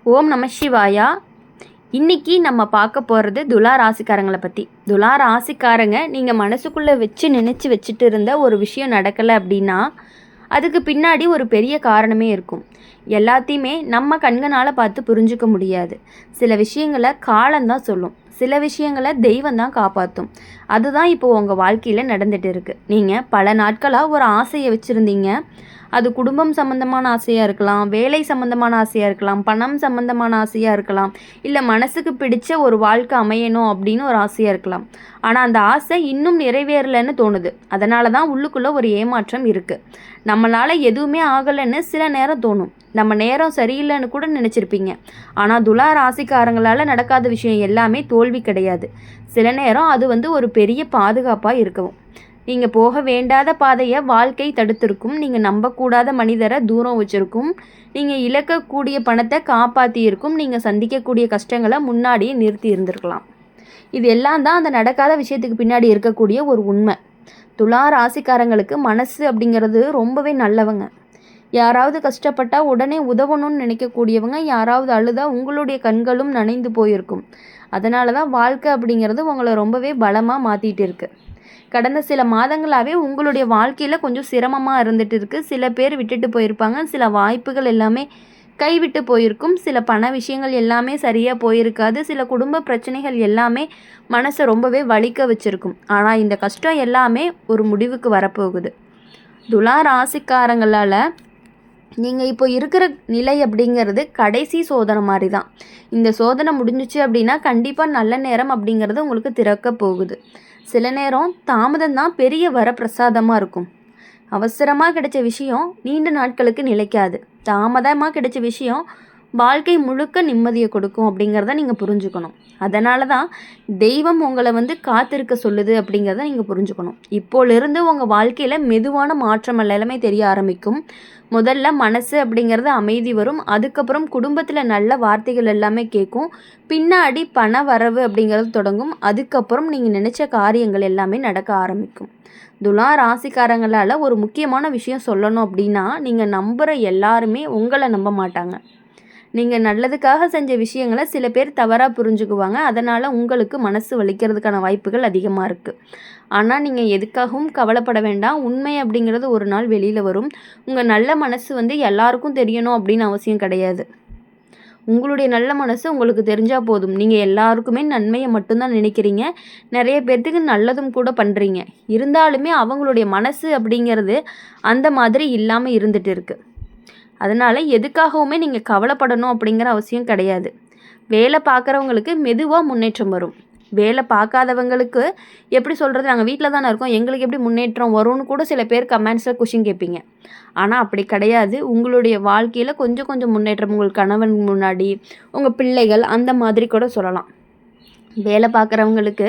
ஓம் நம சிவாயா. இன்னைக்கு நம்ம பார்க்க போகிறது துலா ராசிக்காரங்களை பற்றி. துலா ராசிக்காரங்க நீங்கள் மனசுக்குள்ளே நினச்சி வச்சுட்டு இருந்த ஒரு விஷயம் நடக்கலை அப்படின்னா அதுக்கு பின்னாடி ஒரு பெரிய காரணமே இருக்கும். எல்லாத்தையுமே நம்ம கண்களால் பார்த்து புரிஞ்சிக்க முடியாது. சில விஷயங்களை காலம்தான் சொல்லும், சில விஷயங்களை தெய்வம் தான் காப்பாற்றும். அதுதான் இப்போது உங்கள் வாழ்க்கையில் நடந்துகிட்டு இருக்குது. நீங்கள் பல நாட்களாக ஒரு ஆசையை வச்சுருந்தீங்க. அது குடும்பம் சம்மந்தமான ஆசையாக இருக்கலாம், வேலை சம்மந்தமான ஆசையாக இருக்கலாம், பணம் சம்மந்தமான ஆசையாக இருக்கலாம், இல்லை மனசுக்கு பிடிச்ச ஒரு வாழ்க்கை அமையணும் அப்படின்னு ஒரு ஆசையாக இருக்கலாம். ஆனால் அந்த ஆசை இன்னும் நிறைவேறலைன்னு தோணுது. அதனால தான் உள்ளுக்குள்ளே ஒரு ஏமாற்றம் இருக்குது. நம்மளால் எதுவுமே ஆகலைன்னு சில நேரம் தோணும். நம்ம நேரம் சரியில்லைன்னு கூட நினச்சிருப்பீங்க. ஆனால் துலா ராசிக்காரங்களால் நடக்காத விஷயம் எல்லாமே தோல்வி கிடையாது. சில நேரம் அது ஒரு பெரிய பாதுகாப்பாக இருக்கவும். நீங்கள் போக வேண்டாத பாதையை வாழ்க்கை தடுத்திருக்கும். நீங்கள் நம்பக்கூடாத மனிதரை தூரம் வச்சுருக்கும். நீங்கள் இழக்கக்கூடிய பணத்தை காப்பாற்றியிருக்கும். நீங்கள் சந்திக்கக்கூடிய கஷ்டங்களை முன்னாடியே நிறுத்தி இருந்திருக்கலாம். இது எல்லாம் தான் அந்த நடக்காத விஷயத்துக்கு பின்னாடி இருக்கக்கூடிய ஒரு உண்மை. துலா ராசிக்காரங்களுக்கு மனசு அப்படிங்கிறது ரொம்பவே நல்லவங்க. யாராவது கஷ்டப்பட்டால் உடனே உதவணும்னு நினைக்கக்கூடியவங்க. யாராவது அழுதா உங்களுடைய கண்களும் நனைந்து போயிருக்கும். அதனால தான் வாழ்க்கை அப்படிங்கிறது உங்களை ரொம்பவே பலமாக மாற்றிட்டு இருக்குது. கடந்த சில மாதங்களாகவே உங்களுடைய வாழ்க்கையில் கொஞ்சம் சிரமமாக இருந்துகிட்டு இருக்குது. சில பேர் விட்டுட்டு போயிருப்பாங்க, சில வாய்ப்புகள் எல்லாமே கைவிட்டு போயிருக்கும், சில பண விஷயங்கள் எல்லாமே சரியாக போயிருக்காது, சில குடும்ப பிரச்சனைகள் எல்லாமே மனசை ரொம்பவே வலிக்க வச்சுருக்கும். ஆனால் இந்த கஷ்டம் எல்லாமே ஒரு முடிவுக்கு வரப்போகுது. துலா ராசிக்காரங்களால் நீங்கள் இப்போ இருக்கிற நிலை அப்படிங்கிறது கடைசி சோதனை மாதிரி தான். இந்த சோதனை முடிஞ்சிச்சு அப்படின்னா கண்டிப்பாக நல்ல நேரம் அப்படிங்கிறது உங்களுக்கு திறக்க போகுது. சில நேரம் தாமதம் தான் பெரிய வரப்பிரசாதமாக இருக்கும். அவசரமாக கிடைச்ச விஷயம் நீண்ட நாட்களுக்கு நிலைக்காது. தாமதமாக கிடைச்ச விஷயம் வாழ்க்கை முழுக்க நிம்மதியை கொடுக்கும் அப்படிங்கிறத நீங்கள் புரிஞ்சுக்கணும். அதனால தான் தெய்வம் உங்களை காத்திருக்க சொல்லுது அப்படிங்கிறத நீங்கள் புரிஞ்சுக்கணும். இப்போலேருந்து உங்கள் வாழ்க்கையில் மெதுவான மாற்றம் எல்லாமே தெரிய ஆரம்பிக்கும். முதல்ல மனசு அப்படிங்கிறது அமைதி வரும். அதுக்கப்புறம் குடும்பத்தில் நல்ல வார்த்தைகள் எல்லாமே கேட்கும். பின்னாடி பண வரவு அப்படிங்கிறது தொடங்கும். அதுக்கப்புறம் நீங்கள் நினச்ச காரியங்கள் எல்லாமே நடக்க ஆரம்பிக்கும். துலா ராசிக்காரங்களால் ஒரு முக்கியமான விஷயம் சொல்லணும் அப்படின்னா, நீங்கள் நம்புகிற எல்லாருமே உங்களை நம்ப மாட்டாங்க. நீங்கள் நல்லதுக்காக செஞ்ச விஷயங்களை சில பேர் தவறாக புரிஞ்சுக்குவாங்க. அதனால் உங்களுக்கு மனசு வலிக்கிறதுக்கான வாய்ப்புகள் அதிகமாக இருக்குது. ஆனால் நீங்கள் எதுக்காகவும் கவலைப்பட வேண்டாம். உண்மை அப்படிங்கிறது ஒரு நாள் வெளியில் வரும். உங்கள் நல்ல மனசு எல்லாருக்கும் தெரியணும் அப்படின்னு அவசியம் கிடையாது. உங்களுடைய நல்ல மனசு உங்களுக்கு தெரிஞ்சால் போதும். நீங்கள் எல்லாருக்குமே நன்மையை மட்டும்தான் நினைக்கிறீங்க. நிறைய பேர்த்துக்கு நல்லதும் கூட பண்ணுறீங்க. இருந்தாலுமே அவங்களுடைய மனசு அப்படிங்கிறது அந்த மாதிரி இல்லாமல் இருந்துகிட்டு இருக்குது. அதனால் எதுக்காகவுமே நீங்கள் கவலைப்படணும் அப்படிங்கிற அவசியம் கிடையாது. வேலை பார்க்குறவங்களுக்கு மெதுவாக முன்னேற்றம் வரும். வேலை பார்க்காதவங்களுக்கு எப்படி சொல்கிறது, நாங்கள் வீட்டில் தானே இருக்கோம், எங்களுக்கு எப்படி முன்னேற்றம் வரும்னு கூட சில பேர் கமெண்ட்ஸில் கொஷின் கேட்பீங்க. ஆனால் அப்படி கிடையாது. உங்களுடைய வாழ்க்கையில் கொஞ்சம் கொஞ்சம் முன்னேற்றம் உங்கள் கணவன் முன்னாடி, உங்கள் பிள்ளைகள் அந்த மாதிரி கூட சொல்லலாம். வேலை பார்க்குறவங்களுக்கு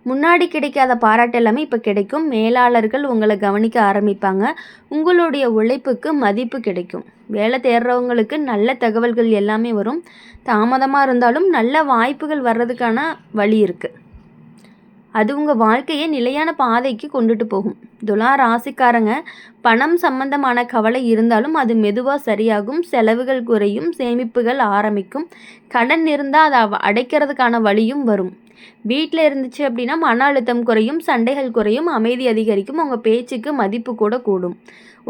முன்னாடி கிடைக்காத பாராட்டு எல்லாமே இப்போ கிடைக்கும். மேலாளர்கள் உங்களை கவனிக்க ஆரம்பிப்பாங்க. உங்களுடைய உழைப்புக்கு மதிப்பு கிடைக்கும். வேலை தேடுறவங்களுக்கு நல்ல தகவல்கள் எல்லாமே வரும். தாமதமாக இருந்தாலும் நல்ல வாய்ப்புகள் வர்றதுக்கான வழி இருக்குது. அது உங்கள் வாழ்க்கையை நிலையான பாதைக்கு கொண்டுட்டு போகும். துலா ராசிக்காரங்க பணம் சம்பந்தமான கவலை இருந்தாலும் அது மெதுவாக சரியாகும். செலவுகள் குறையும், சேமிப்புகள் ஆரம்பிக்கும். கடன் இருந்தால் அதை அடைக்கிறதுக்கான வழியும் வரும். வீட்டில் இருந்துச்சு அப்படின்னா மன அழுத்தம் குறையும், சண்டைகள் குறையும், அமைதி அதிகரிக்கும். உங்கள் பேச்சுக்கு மதிப்பு கூட கூடும்.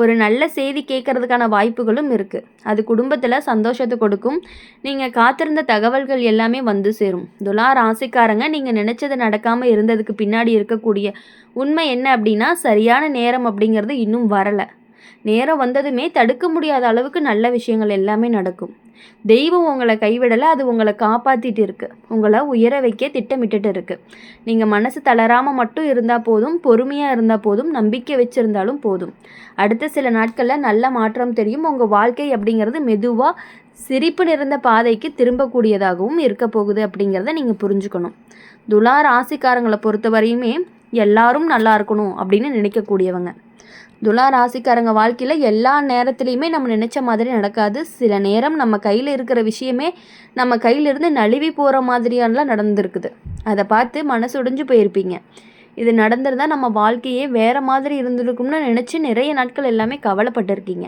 ஒரு நல்ல செய்தி கேட்கறதுக்கான வாய்ப்புகளும் இருக்குது. அது குடும்பத்தில் சந்தோஷத்தை கொடுக்கும். நீங்கள் காத்திருந்த தகவல்கள் எல்லாமே சேரும். துலா ராசிக்காரங்க நீங்கள் நினச்சது நடக்காமல் இருந்ததுக்கு பின்னாடி இருக்கக்கூடிய உண்மை என்ன அப்படின்னா, சரியான நேரம் அப்படிங்கிறது இன்னும் வரலை. நேரம் வந்ததுமே தடுக்க முடியாத அளவுக்கு நல்ல விஷயங்கள் எல்லாமே நடக்கும். தெய்வம் உங்களை கைவிடலை, அது உங்களை காப்பாற்றிட்டு இருக்குது. உங்களை உயர வைக்க திட்டமிட்டுட்டு இருக்குது. நீங்கள் மனசு தளராமல் மட்டும் இருந்தால் போதும், பொறுமையாக இருந்தால் போதும், நம்பிக்கை வச்சுருந்தாலும் போதும். அடுத்த சில நாட்களில் நல்ல மாற்றம் தெரியும். உங்கள் வாழ்க்கை அப்படிங்கிறது மெதுவாக சிரிப்பு நிறைந்த பாதைக்கு திரும்பக்கூடியதாகவும் இருக்க போகுது அப்படிங்கிறத நீங்கள் புரிஞ்சுக்கணும். துலா ராசிக்காரங்களை பொறுத்தவரையுமே எல்லாரும் நல்லா இருக்கணும் அப்படின்னு நினைக்கக்கூடியவங்க. துலா ராசிக்காரங்க வாழ்க்கையில் எல்லா நேரத்துலையுமே நம்ம நினச்ச மாதிரி நடக்காது. சில நேரம் நம்ம கையில் இருக்கிற விஷயமே நம்ம கையிலிருந்து நழுவி போகிற மாதிரியானலாம் நடந்துருக்குது. அதை பார்த்து மனசு உடைஞ்சு போயிருப்பீங்க. இது நடந்திருந்தால் நம்ம வாழ்க்கையே வேறு மாதிரி இருந்திருக்கும்னு நினச்சி நிறைய நாட்கள் எல்லாமே கவலைப்பட்டிருக்கீங்க.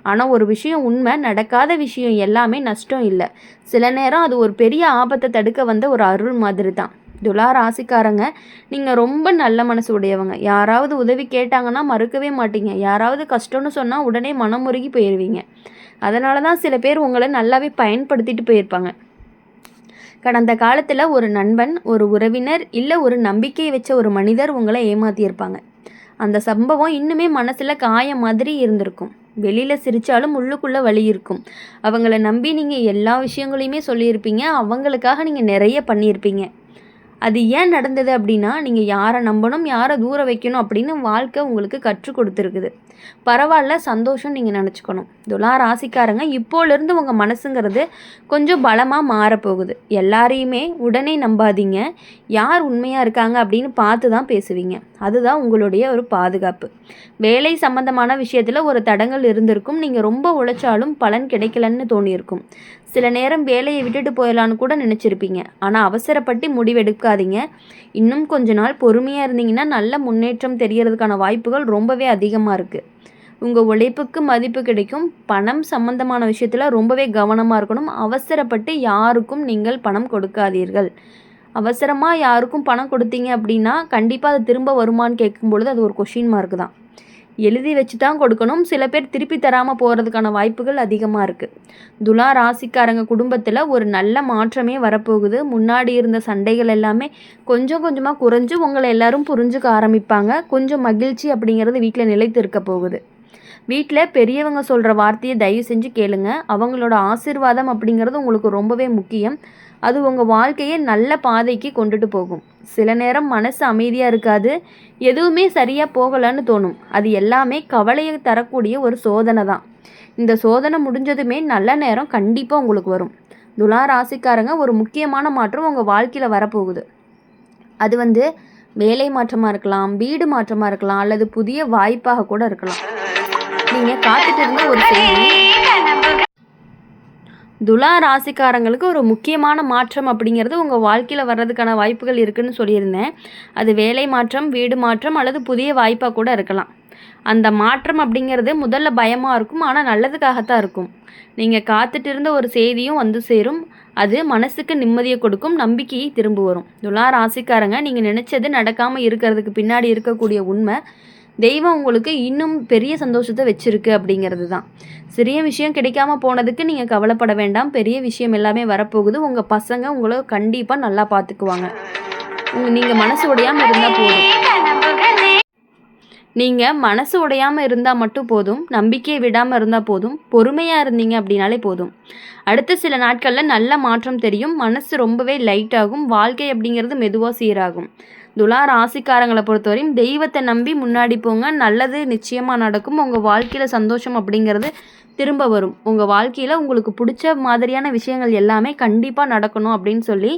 ஆனால் ஒரு விஷயம் உண்மை, நடக்காத விஷயம் எல்லாமே நஷ்டம் இல்லை. சில நேரம் அது ஒரு பெரிய ஆபத்தை தடுக்க வந்த ஒரு அருள் மாதிரி தான். துலா ராசிக்காரங்க, நீங்கள் ரொம்ப நல்ல மனசு உடையவங்க. யாராவது உதவி கேட்டாங்கன்னா மறுக்கவே மாட்டீங்க. யாராவது கஷ்டம்னு சொன்னால் உடனே மனமுருகி போயிடுவீங்க. அதனால தான் சில பேர் உங்களை நல்லாவே பயன்படுத்திட்டு போயிருப்பாங்க. கடந்த காலத்தில் ஒரு நண்பன், ஒரு உறவினர், இல்லை ஒரு நம்பிக்கை வச்ச ஒரு மனிதர் உங்களை ஏமாற்றியிருப்பாங்க. அந்த சம்பவம் இன்னுமே மனசில் காயம் மாதிரி இருந்திருக்கும். வெளியில் சிரித்தாலும் உள்ளுக்குள்ளே வலி இருக்கும். அவங்கள நம்பி நீங்கள் எல்லா விஷயங்களையுமே சொல்லியிருப்பீங்க. அவங்களுக்காக நீங்கள் நிறைய பண்ணியிருப்பீங்க. அது ஏன் நடந்தது அப்படின்னா, நீங்கள் யாரை நம்பணும், யாரை தூர வைக்கணும் அப்படின்னு வாழ்க்கை உங்களுக்கு கற்றுக் கொடுத்துருக்குது. பரவாயில்ல, சந்தோஷம் நீங்கள் நினச்சிக்கணும். துலா ராசிக்காரங்க, இப்போலேருந்து உங்கள் மனசுங்கிறது கொஞ்சம் பலமாக மாறப்போகுது. எல்லாரையுமே உடனே நம்பாதீங்க. யார் உண்மையாக இருக்காங்க அப்படின்னு பார்த்து தான் பேசுவீங்க. அதுதான் உங்களுடைய ஒரு பாதுகாப்பு. வேலை சம்பந்தமான விஷயத்தில் ஒரு தடங்கள் இருந்திருக்கும். நீங்கள் ரொம்ப உழைச்சாலும் பலன் கிடைக்கலன்னு தோணியிருக்கும். சில நேரம் வேலையை விட்டுட்டு போயிடலான்னு கூட நினச்சிருப்பீங்க. ஆனால் அவசரப்பட்டு முடிவெடுக்காதீங்க. இன்னும் கொஞ்ச நாள் பொறுமையாக இருந்தீங்கன்னா நல்ல முன்னேற்றம் தெரியறதுக்கான வாய்ப்புகள் ரொம்பவே அதிகமாக இருக்குது. உங்கள் உழைப்புக்கு மதிப்பு கிடைக்கும். பணம் சம்பந்தமான விஷயத்தில் ரொம்பவே கவனமாக இருக்கணும். அவசரப்பட்டு யாருக்கும் நீங்கள் பணம் கொடுக்காதீர்கள். அவசரமாக யாருக்கும் பணம் கொடுத்தீங்க அப்படின்னா கண்டிப்பாக அது திரும்ப வருமானு கேட்கும்பொழுது அது ஒரு கொஷின் மார்க் தான். எழுதி வச்சு தான் கொடுக்கணும். சில பேர் திருப்பி தராமல் போகிறதுக்கான வாய்ப்புகள் அதிகமாக இருக்குது. துலா ராசிக்காரங்க குடும்பத்தில் ஒரு நல்ல மாற்றமே வரப்போகுது. முன்னாடி இருந்த சண்டைகள் எல்லாமே கொஞ்சம் கொஞ்சமாக குறைஞ்சு உங்களை எல்லாரும் புரிஞ்சுக்க ஆரம்பிப்பாங்க. கொஞ்சம் மகிழ்ச்சி அப்படிங்கிறது வீட்டில் நிலைத்து இருக்க போகுது. வீட்டில் பெரியவங்க சொல்கிற வார்த்தையை தயவு செஞ்சு கேளுங்க. அவங்களோட ஆசீர்வாதம் அப்படிங்கிறது உங்களுக்கு ரொம்பவே முக்கியம். அது உங்கள் வாழ்க்கையை நல்ல பாதைக்கு கொண்டுட்டு போகும். சில நேரம் மனசு அமைதியாக இருக்காது. எதுவுமே சரியாக போகலன்னு தோணும். அது எல்லாமே கவலையை தரக்கூடிய ஒரு சோதனை தான். இந்த சோதனை முடிஞ்சதுமே நல்ல நேரம் கண்டிப்பாக உங்களுக்கு வரும். துலா ராசிக்காரங்க, ஒரு முக்கியமான மாற்றம் உங்கள் வாழ்க்கையில் வரப்போகுது. அது வேலை மாற்றமாக இருக்கலாம், வீடு மாற்றமாக இருக்கலாம், அல்லது புதிய வாய்ப்பாக கூட இருக்கலாம். நீங்கள் காத்துட்டு இருந்த ஒரு செய்தி. துலா ராசிக்காரங்களுக்கு ஒரு முக்கியமான மாற்றம் அப்படிங்கிறது உங்கள் வாழ்க்கையில் வர்றதுக்கான வாய்ப்புகள் இருக்குதுன்னு சொல்லியிருந்தேன். அது வேலை மாற்றம், வீடு மாற்றம் அல்லது புதிய வாய்ப்பாக கூட இருக்கலாம். அந்த மாற்றம் அப்படிங்கிறது முதல்ல பயமாக இருக்கும், ஆனால் நல்லதுக்காகத்தான் இருக்கும். நீங்கள் காத்துட்டு இருந்த ஒரு செய்தியும் வந்து சேரும். அது மனசுக்கு நிம்மதியை கொடுக்கும், நம்பிக்கையை திரும்ப வரும். துலா ராசிக்காரங்க, நீங்கள் நினச்சது நடக்காமல் இருக்கிறதுக்கு பின்னாடி இருக்கக்கூடிய உண்மை, தெய்வம் உங்களுக்கு இன்னும் பெரிய சந்தோஷத்தை வச்சுருக்கு அப்படிங்கிறது தான். சிறிய விஷயம் கிடைக்காம போனதுக்கு நீங்கள் கவலைப்பட வேண்டாம். பெரிய விஷயம் எல்லாமே வரப்போகுது. உங்கள் பசங்க உங்களை கண்டிப்பாக நல்லா பார்த்துக்குவாங்க. நீங்கள் மனசு உடையாமல் இருந்தால் போதும். நீங்கள் மனசு உடையாமல் இருந்தால் மட்டும் போதும். நம்பிக்கையை விடாமல் இருந்தால் போதும். பொறுமையாக இருந்தீங்க அப்படின்னாலே போதும். அடுத்த சில நாட்களில் நல்ல மாற்றம் தெரியும். மனசு ரொம்பவே லைட்டாகும். வாழ்க்கை அப்படிங்கிறது மெதுவாக சீராகும். துலா ராசிக்காரங்களை பொறுத்தவரையும் தெய்வத்தை நம்பி முன்னாடி போங்க. நல்லது நிச்சயமாக நடக்கும். உங்கள் வாழ்க்கையில் சந்தோஷம் அப்படிங்கிறது திரும்ப வரும். உங்கள் வாழ்க்கையில் உங்களுக்கு பிடிச்ச மாதிரியான விஷயங்கள் எல்லாமே கண்டிப்பாக நடக்கணும் அப்படின்னு சொல்லி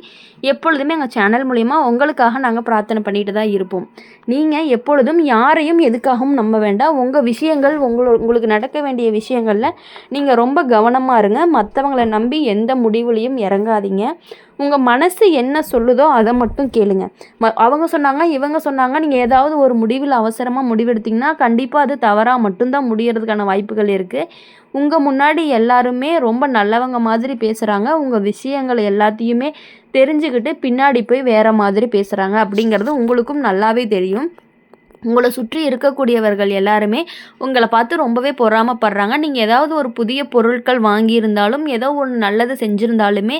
எப்பொழுதுமே எங்கள் சேனல் மூலிமா உங்களுக்காக நாங்கள் பிரார்த்தனை பண்ணிட்டு தான் இருப்போம். நீங்கள் எப்பொழுதும் யாரையும் எதுக்காகவும் நம்ப வேண்டாம். உங்கள் விஷயங்கள் உங்களுக்கு நடக்க வேண்டிய விஷயங்களில் நீங்கள் ரொம்ப கவனமாக இருங்க. மற்றவங்களை நம்பி எந்த முடிவுலையும் இறங்காதீங்க. உங்கள் மனசு என்ன சொல்லுதோ அதை மட்டும் கேளுங்க. அவங்க சொன்னாங்க, இவங்க சொன்னாங்க, நீங்கள் ஏதாவது ஒரு முடிவில் அவசரமாக முடிவெடுத்திங்கன்னா கண்டிப்பாக அது தவறாக மட்டும்தான் முடியறதுக்கான வாய்ப்புகள் இருக்குது. உங்கள் முன்னாடி எல்லாருமே ரொம்ப நல்லவங்க மாதிரி பேசுகிறாங்க. உங்கள் விஷயங்கள் எல்லாத்தையுமே தெரிஞ்சுக்கிட்டு பின்னாடி போய் வேறு மாதிரி பேசுகிறாங்க அப்படிங்கிறது உங்களுக்கும் நல்லாவே தெரியும். உங்களை சுற்றி இருக்கக்கூடியவர்கள் எல்லாருமே உங்களை பார்த்து ரொம்பவே பொறாமப்படுறாங்க. நீங்கள் ஏதாவது ஒரு புதிய பொருட்கள் வாங்கியிருந்தாலும் ஏதோ ஒன்று நல்லது செஞ்சுருந்தாலுமே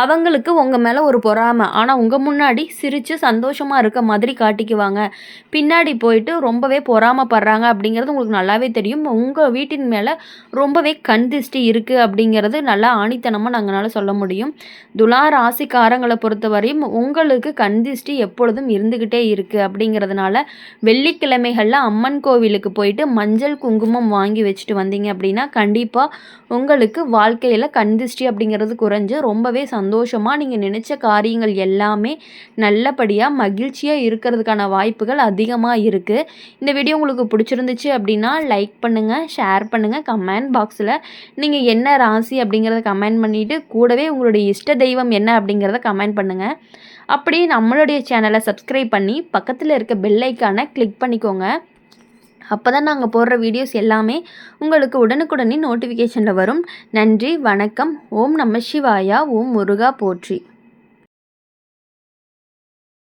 அவங்களுக்கு உங்கள் மேலே ஒரு பொறாமை. ஆனால் உங்கள் முன்னாடி சிரித்து சந்தோஷமாக இருக்க மாதிரி காட்டிக்குவாங்க. பின்னாடி போயிட்டு ரொம்பவே பொறாமப்படுறாங்க அப்படிங்கிறது உங்களுக்கு நல்லாவே தெரியும். உங்கள் வீட்டின் மேலே ரொம்பவே கண் திருஷ்டி இருக்குது அப்படிங்கிறது நல்லா ஆணித்தனமாக நாங்களால் சொல்ல முடியும். துலா ராசிக்காரங்களை பொறுத்தவரையும் உங்களுக்கு கண் திருஷ்டி எப்பொழுதும் இருந்துக்கிட்டே இருக்குது. அப்படிங்கிறதுனால வெள்ளிக்கிழமைகளில் அம்மன் கோவிலுக்கு போயிட்டு மஞ்சள் குங்குமம் வாங்கி வச்சுட்டு வந்தீங்க அப்படின்னா கண்டிப்பாக உங்களுக்கு வாழ்க்கையில் கண் திருஷ்டி அப்படிங்கிறது குறைஞ்சு ரொம்பவே சந்தோஷமாக நீங்கள் நினச்ச காரியங்கள் எல்லாமே நல்லபடியாக மகிழ்ச்சியாக இருக்கிறதுக்கான வாய்ப்புகள் அதிகமாக இருக்குது. இந்த வீடியோ உங்களுக்கு பிடிச்சிருந்துச்சு அப்படின்னா லைக் பண்ணுங்கள், ஷேர் பண்ணுங்கள். கமெண்ட் பாக்ஸில் நீங்கள் என்ன ராசி அப்படிங்கிறத கமெண்ட் பண்ணிவிட்டு கூடவே உங்களுடைய இஷ்ட தெய்வம் என்ன அப்படிங்கிறத கமெண்ட் பண்ணுங்கள். அப்படியே நம்மளுடைய சேனலை சப்ஸ்கிரைப் பண்ணி பக்கத்தில் இருக்க பெல் ஐக்கானை கிளிக் பண்ணிக்கோங்க. அப்போ தான் நாங்கள் போடுற வீடியோஸ் எல்லாமே உங்களுக்கு உடனுக்குடனே நோட்டிஃபிகேஷனில் வரும். நன்றி, வணக்கம். ஓம் நம சிவாயா. ஓம் முருகா போற்றி.